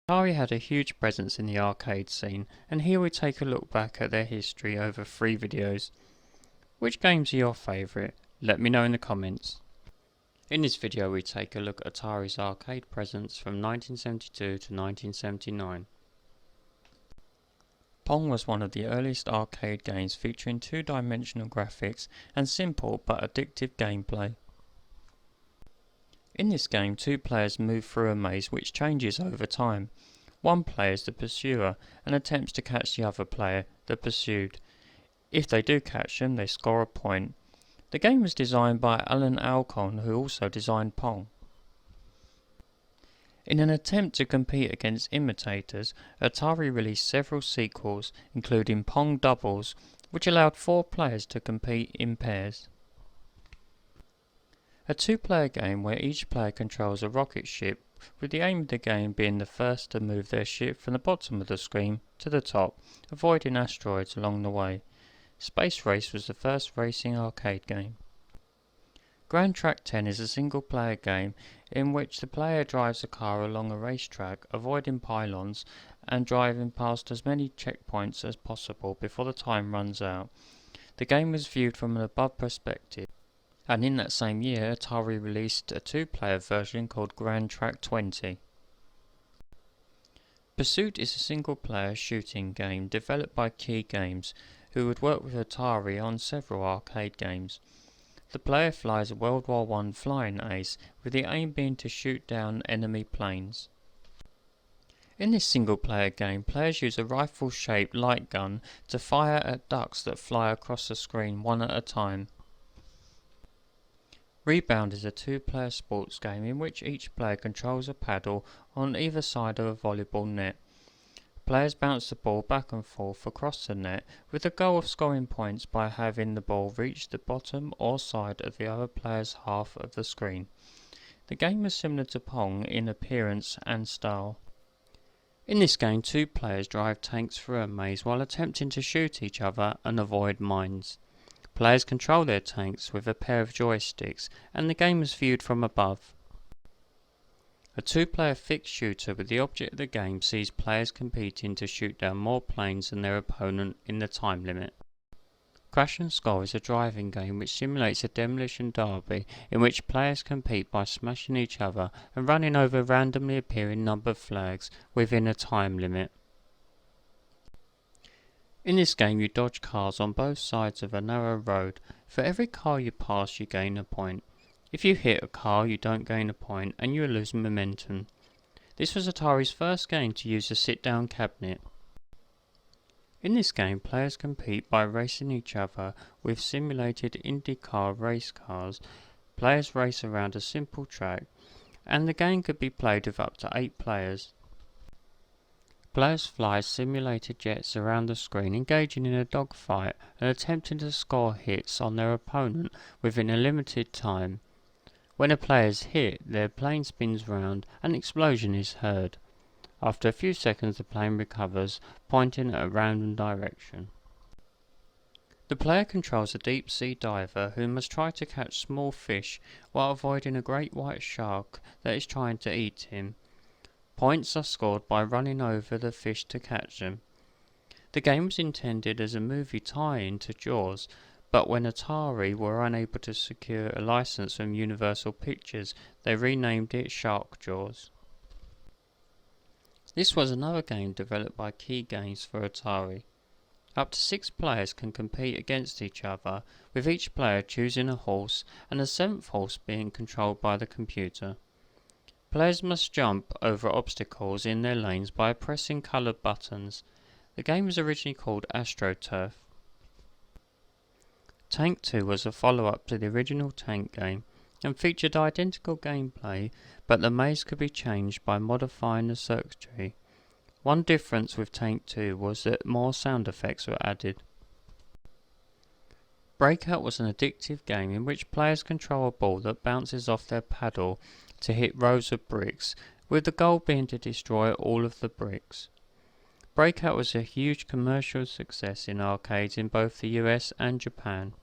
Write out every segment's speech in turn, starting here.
Atari had a huge presence in the arcade scene, and here we take a look back at their history over 3 videos. Which games are your favourite? Let me know in the comments. In this video we take a look at Atari's arcade presence from 1972 to 1979. Pong was one of the earliest arcade games featuring two-dimensional graphics and simple but addictive gameplay. In this game, two players move through a maze which changes over time. One player is the pursuer and attempts to catch the other player, the pursued. If they do catch them, they score a point. The game was designed by Alan Alcorn, who also designed Pong. In an attempt to compete against imitators, Atari released several sequels, including Pong Doubles, which allowed 4 players to compete in pairs. A 2-player game where each player controls a rocket ship, with the aim of the game being the first to move their ship from the bottom of the screen to the top, avoiding asteroids along the way. Space Race was the first racing arcade game. Grand Track 10 is a single-player game in which the player drives a car along a racetrack, avoiding pylons and driving past as many checkpoints as possible before the time runs out. The game was viewed from an above perspective. And in that same year, Atari released a 2-player version called Grand Track 20. Pursuit is a single-player shooting game developed by Key Games, who would work with Atari on several arcade games. The player flies a World War I flying ace, with the aim being to shoot down enemy planes. In this single-player game, players use a rifle-shaped light gun to fire at ducks that fly across the screen one at a time. Rebound is a 2-player sports game in which each player controls a paddle on either side of a volleyball net. Players bounce the ball back and forth across the net with the goal of scoring points by having the ball reach the bottom or side of the other player's half of the screen. The game is similar to Pong in appearance and style. In this game, 2 players drive tanks through a maze while attempting to shoot each other and avoid mines. Players control their tanks with a pair of joysticks, and the game is viewed from above. A 2-player fixed shooter with the object of the game sees players competing to shoot down more planes than their opponent in the time limit. Crash and Score is a driving game which simulates a demolition derby in which players compete by smashing each other and running over randomly appearing numbered flags within a time limit. In this game you dodge cars on both sides of a narrow road. For every car you pass you gain a point. If you hit a car you don't gain a point and you lose momentum. This was Atari's first game to use a sit-down cabinet. In this game players compete by racing each other with simulated IndyCar race cars. Players race around a simple track and the game could be played with up to 8 players. Players fly simulated jets around the screen, engaging in a dogfight and attempting to score hits on their opponent within a limited time. When a player is hit, their plane spins round and an explosion is heard. After a few seconds the plane recovers, pointing at a random direction. The player controls a deep-sea diver who must try to catch small fish while avoiding a great white shark that is trying to eat him. Points are scored by running over the fish to catch them. The game was intended as a movie tie-in to Jaws, but when Atari were unable to secure a license from Universal Pictures, they renamed it Shark Jaws. This was another game developed by Key Games for Atari. Up to 6 players can compete against each other, with each player choosing a horse and the 7th horse being controlled by the computer. Players must jump over obstacles in their lanes by pressing coloured buttons. The game was originally called AstroTurf. Tank 2 was a follow-up to the original Tank game and featured identical gameplay, but the maze could be changed by modifying the circuitry. One difference with Tank 2 was that more sound effects were added. Breakout was an addictive game in which players control a ball that bounces off their paddle to hit rows of bricks, with the goal being to destroy all of the bricks. Breakout was a huge commercial success in arcades in both the US and Japan.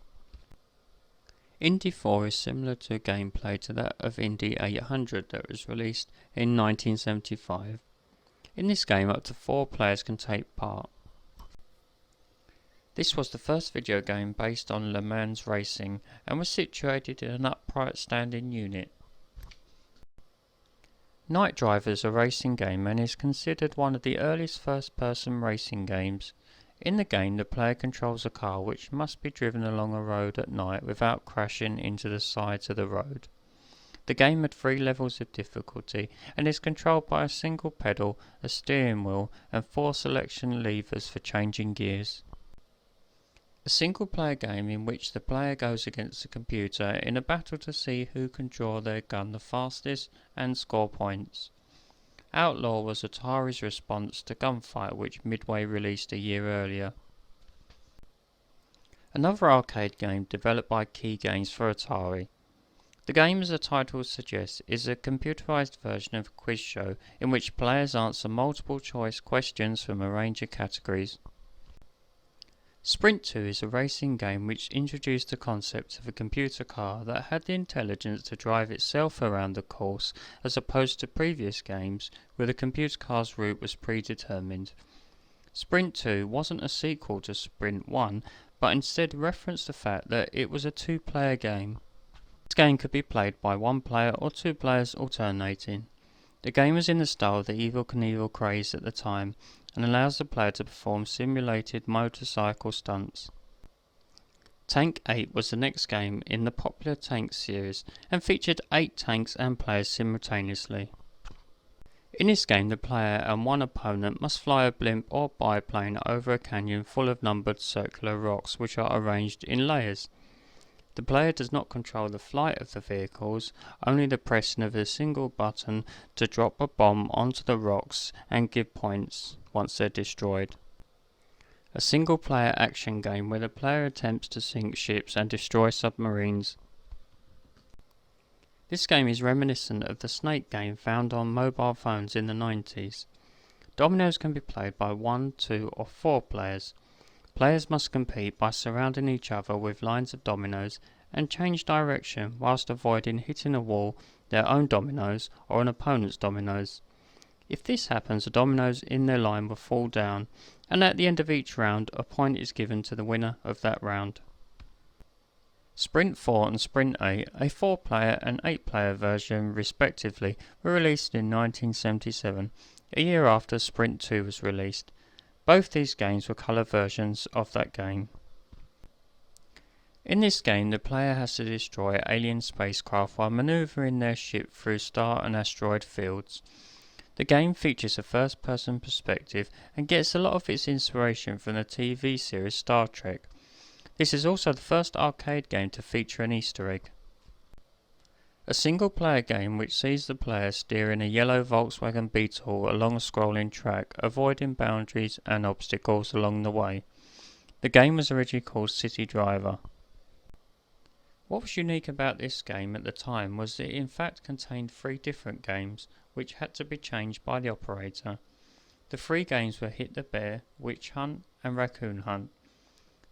Indy 4 is similar to gameplay to that of Indy 800 that was released in 1975. In this game, up to 4 players can take part. This was the first video game based on Le Mans racing and was situated in an upright standing unit. Night Driver is a racing game and is considered one of the earliest first-person racing games. In the game, the player controls a car which must be driven along a road at night without crashing into the sides of the road. The game had 3 levels of difficulty and is controlled by a single pedal, a steering wheel and 4 selection levers for changing gears. A single-player game in which the player goes against the computer in a battle to see who can draw their gun the fastest and score points. Outlaw was Atari's response to Gunfight, which Midway released a year earlier. Another arcade game developed by Key Games for Atari. The game, as the title suggests, is a computerized version of a quiz show in which players answer multiple choice questions from a range of categories. Sprint 2 is a racing game which introduced the concept of a computer car that had the intelligence to drive itself around the course, as opposed to previous games where the computer car's route was predetermined. Sprint 2 wasn't a sequel to Sprint 1, but instead referenced the fact that it was a 2-player game. This game could be played by 1 player or 2 players alternating. The game was in the style of the Evel Knievel craze at the time, and allows the player to perform simulated motorcycle stunts. Tank 8 was the next game in the popular Tank series, and featured 8 tanks and players simultaneously. In this game, the player and 1 opponent must fly a blimp or biplane over a canyon full of numbered circular rocks which are arranged in layers. The player does not control the flight of the vehicles, only the pressing of a single button to drop a bomb onto the rocks and give points once they're destroyed. A single-player action game where the player attempts to sink ships and destroy submarines. This game is reminiscent of the Snake game found on mobile phones in the 90s. Dominoes can be played by 1, 2 or 4 players. Players must compete by surrounding each other with lines of dominoes and change direction whilst avoiding hitting a wall, their own dominoes or an opponent's dominoes. If this happens, the dominoes in their line will fall down, and at the end of each round a point is given to the winner of that round. Sprint 4 and Sprint 8, a 4-player and 8-player version respectively, were released in 1977, a year after Sprint 2 was released. Both these games were colour versions of that game. In this game, the player has to destroy alien spacecraft while manoeuvring their ship through star and asteroid fields. The game features a first-person perspective and gets a lot of its inspiration from the TV series Star Trek. This is also the first arcade game to feature an Easter egg. A single-player game which sees the player steering a yellow Volkswagen Beetle along a scrolling track, avoiding boundaries and obstacles along the way. The game was originally called City Driver. What was unique about this game at the time was that it in fact contained 3 different games, which had to be changed by the operator. The 3 games were Hit the Bear, Witch Hunt and Raccoon Hunt.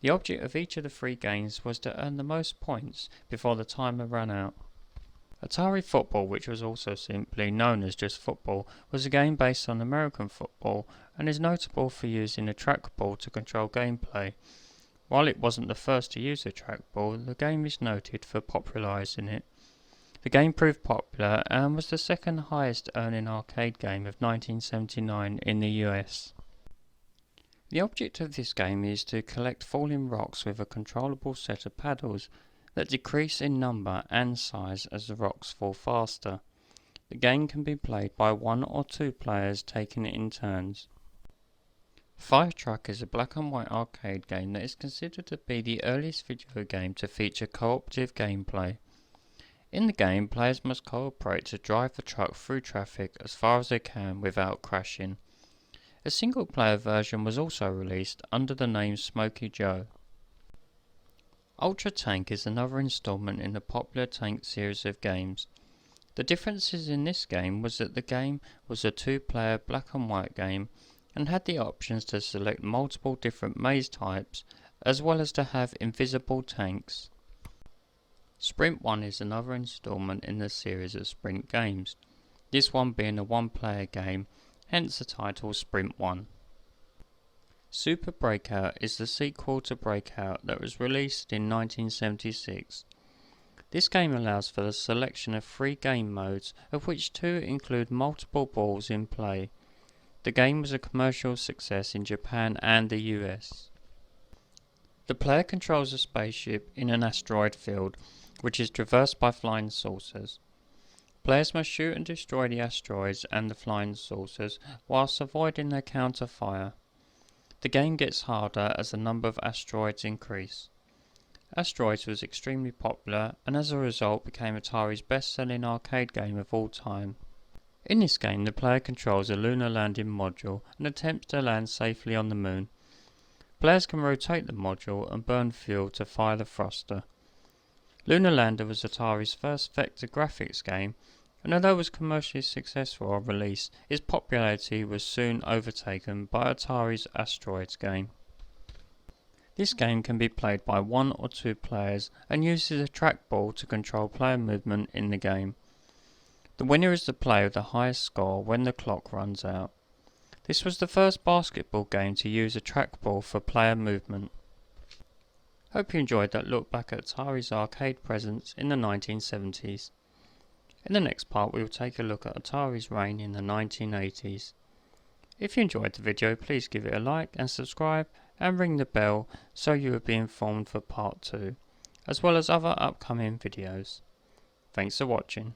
The object of each of the 3 games was to earn the most points before the timer ran out. Atari Football, which was also simply known as just football, was a game based on American football and is notable for using a trackball to control gameplay. While it wasn't the first to use a trackball, the game is noted for popularising it. The game proved popular and was the second highest earning arcade game of 1979 in the US. The object of this game is to collect falling rocks with a controllable set of paddles that decrease in number and size as the rocks fall faster. The game can be played by 1 or 2 players taking it in turns. Fire Truck is a black and white arcade game that is considered to be the earliest video game to feature cooperative gameplay. In the game, players must cooperate to drive the truck through traffic as far as they can without crashing. A single-player version was also released under the name Smokey Joe. Ultra Tank is another installment in the popular Tank series of games. The differences in this game was that the game was a 2-player black and white game and had the options to select multiple different maze types as well as to have invisible tanks. Sprint 1 is another installment in the series of Sprint games, this one being a 1-player game hence the title Sprint 1. Super Breakout is the sequel to Breakout that was released in 1976. This game allows for the selection of 3 game modes, of which 2 include multiple balls in play. The game was a commercial success in Japan and the US. The player controls a spaceship in an asteroid field, which is traversed by flying saucers. Players must shoot and destroy the asteroids and the flying saucers, whilst avoiding their counter-fire. The game gets harder as the number of asteroids increase. Asteroids was extremely popular and as a result became Atari's best-selling arcade game of all time. In this game, the player controls a lunar landing module and attempts to land safely on the moon. Players can rotate the module and burn fuel to fire the thruster. Lunar Lander was Atari's first vector graphics game, and although it was commercially successful on release, its popularity was soon overtaken by Atari's Asteroids game. This game can be played by 1 or 2 players and uses a trackball to control player movement in the game. The winner is the player with the highest score when the clock runs out. This was the first basketball game to use a trackball for player movement. Hope you enjoyed that look back at Atari's arcade presence in the 1970s. In the next part we will take a look at Atari's reign in the 1980s. If you enjoyed the video, please give it a like and subscribe and ring the bell so you will be informed for part 2, as well as other upcoming videos. Thanks for watching.